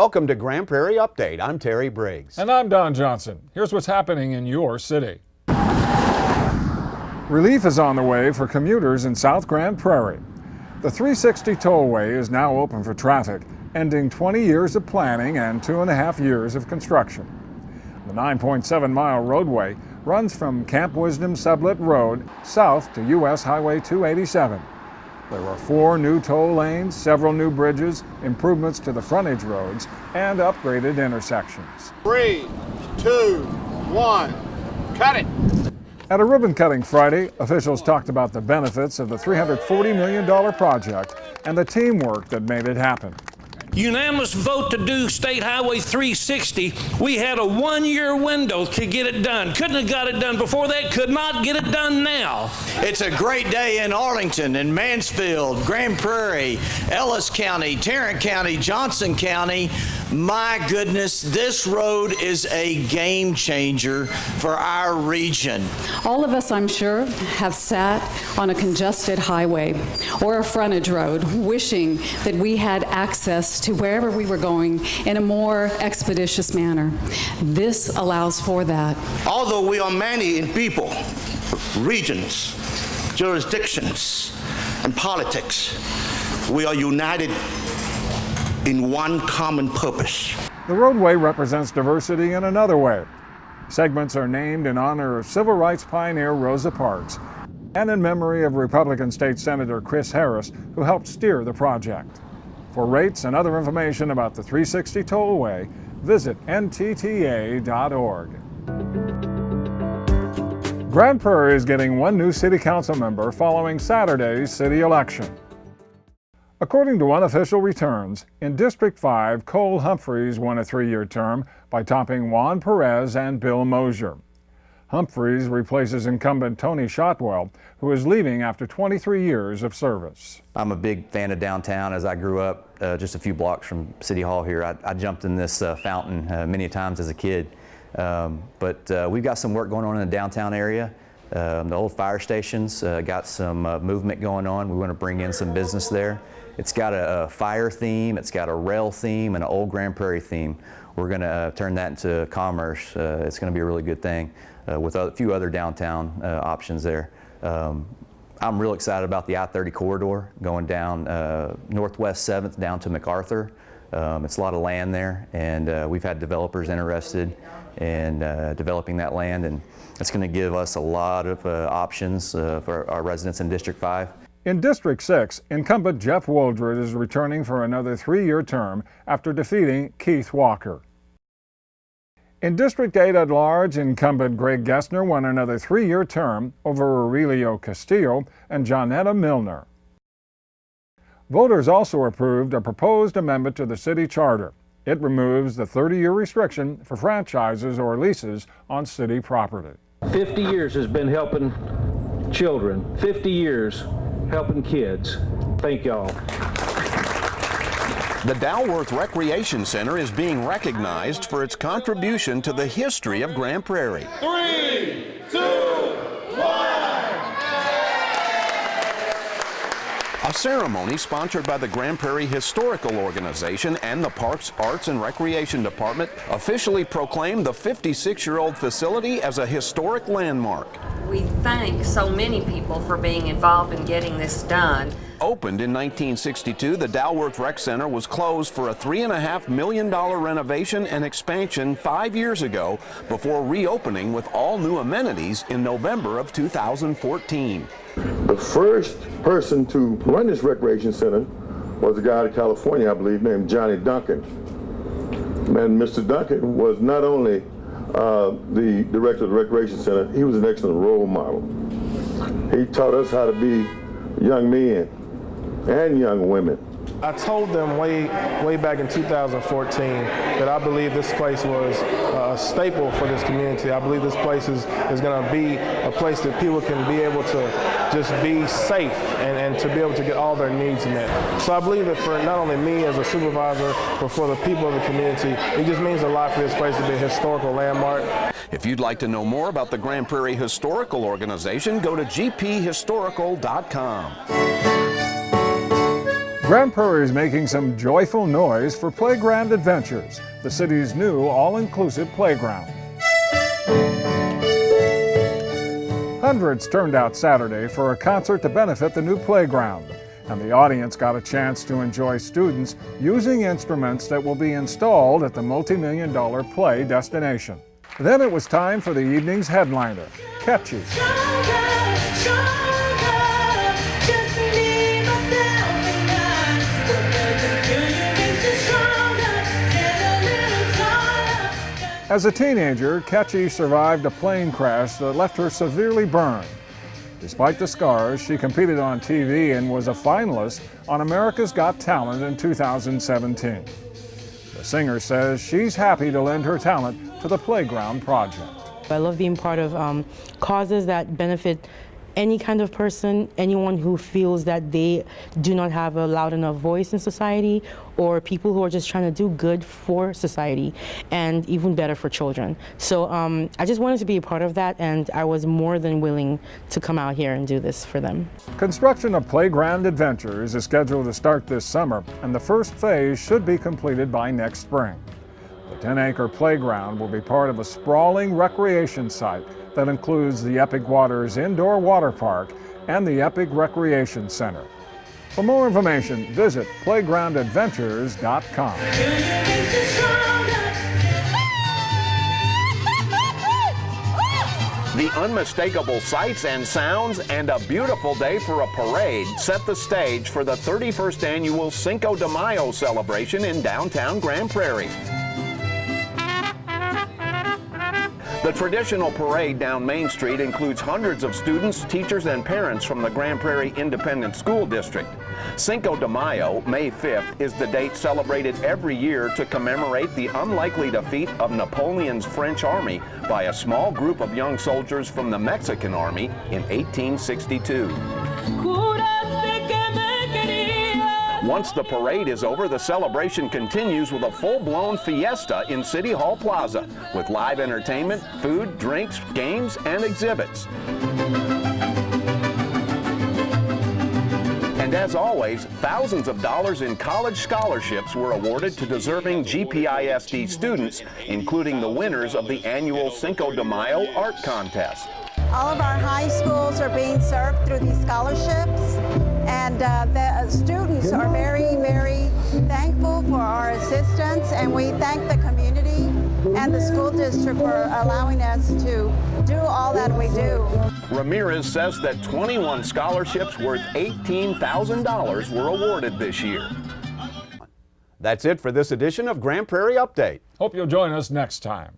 Welcome to Grand Prairie Update. I'm Terry Briggs. And I'm Don Johnson. Here's what's happening in your city. Relief is on the way for commuters in South Grand Prairie. The 360 tollway is now open for traffic, ending 20 years of planning and 2.5 years of construction. The 9.7-mile roadway runs from Camp Wisdom Sublet Road south to U.S. Highway 287. There are 4 new toll lanes, several new bridges, improvements to the frontage roads, and upgraded intersections. 3, 2, 1, cut it! At a ribbon-cutting Friday, officials talked about the benefits of the $340 million project and the teamwork that made it happen. Unanimous vote to do State Highway 360. We had a 1-year window to get it done. Couldn't have got it done before that, could not get it done now. It's a great day in Arlington, in Mansfield, Grand Prairie, Ellis County, Tarrant County, Johnson County. My goodness, this road is a game changer for our region. All of us, I'm sure, have sat on a congested highway or a frontage road wishing that we had access to wherever we were going in a more expeditious manner. This allows for that. Although we are many in people, regions, jurisdictions, and politics, we are united in one common purpose. The roadway represents diversity in another way. Segments are named in honor of civil rights pioneer Rosa Parks and in memory of Republican State Senator Chris Harris, who helped steer the project. For rates and other information about the 360 tollway, visit ntta.org. Grand Prairie is getting 1 new city council member following Saturday's city election. According to unofficial returns, in District 5, Cole Humphreys won a 3-year term by topping Juan Perez and Bill Mosier. Humphreys replaces incumbent Tony Shotwell, who is leaving after 23 years of service. I'm a big fan of downtown. As I grew up just a few blocks from City Hall here, I jumped in this fountain many times as a kid. But we've got some work going on in the downtown area. The old fire station's got some movement going on. We want to bring in some business there. It's got a fire theme, it's got a rail theme, and an old Grand Prairie theme. We're going to turn that into commerce. It's going to be a really good thing with a few other downtown options there. I'm real excited about the I-30 corridor going down Northwest 7th down to MacArthur. It's a lot of land there, and we've had developers interested in developing that land, and it's going to give us a lot of options for our residents in District 5. In District 6, incumbent Jeff Wooldred is returning for another 3-year term after defeating Keith Walker. In District 8 at large, incumbent Greg Gessner won another 3-year term over Aurelio Castillo and Johnetta Milner. Voters also approved a proposed amendment to the city charter. It removes the 30-year restriction for franchises or leases on city property. 50 years has been helping children, 50 years helping kids. Thank y'all. The Dalworth Recreation Center is being recognized for its contribution to the history of Grand Prairie. 3, 2, 1. A ceremony sponsored by the Grand Prairie Historical Organization and the Parks, Arts, and Recreation Department officially proclaimed the 56-year-old facility as a historic landmark. We thank so many people for being involved in getting this done. Opened in 1962, the Dalworth Rec Center was closed for a $3.5 million renovation and expansion 5 years ago before reopening with all new amenities in November of 2014. The first person to run this recreation center was a guy out of California, I believe, named Johnny Duncan. And Mr. Duncan was not only the director of the recreation center, he was an excellent role model. He taught us how to be young men and young women. I told them way back in 2014 that I believe this place was a staple for this community. I believe this place is going to be a place that people can be able to just be safe and to be able to get all their needs met. So I believe that for not only me as a supervisor, but for the people of the community, it just means a lot for this place to be a historical landmark. If you'd like to know more about the Grand Prairie Historical Organization, go to gphistorical.com. Grand Prairie is making some joyful noise for Playground Adventures, the city's new all-inclusive playground. Hundreds turned out Saturday for a concert to benefit the new playground, and the audience got a chance to enjoy students using instruments that will be installed at the multi-million-dollar play destination. Then it was time for the evening's headliner, Catchy. As a teenager, Catchy survived a plane crash that left her severely burned. Despite the scars, she competed on TV and was a finalist on America's Got Talent in 2017. The singer says she's happy to lend her talent to the Playground Project. I love being part of causes that benefit any kind of person, anyone who feels that they do not have a loud enough voice in society, or people who are just trying to do good for society and even better for children. So I just wanted to be a part of that, and I was more than willing to come out here and do this for them. Construction of Playground Adventures is scheduled to start this summer, and the first phase should be completed by next spring. The 10-acre playground will be part of a sprawling recreation site that includes the Epic Waters Indoor Water Park and the Epic Recreation Center. For more information, visit playgroundadventures.com. The unmistakable sights and sounds and a beautiful day for a parade set the stage for the 31st annual Cinco de Mayo celebration in downtown Grand Prairie. The traditional parade down Main Street includes hundreds of students, teachers, and parents from the Grand Prairie Independent School District. Cinco de Mayo, May 5th, is the date celebrated every year to commemorate the unlikely defeat of Napoleon's French army by a small group of young soldiers from the Mexican army in 1862. Once the parade is over, the celebration continues with a full-blown fiesta in City Hall Plaza with live entertainment, food, drinks, games, and exhibits. And as always, thousands of dollars in college scholarships were awarded to deserving GPISD students, including the winners of the annual Cinco de Mayo Art Contest. All of our high schools are being served through these scholarships, and the students are very, very thankful for our assistance, and we thank the community and the school district for allowing us to do all that we do. Ramirez says that 21 scholarships worth $18,000 were awarded this year. That's it for this edition of Grand Prairie Update. Hope you'll join us next time.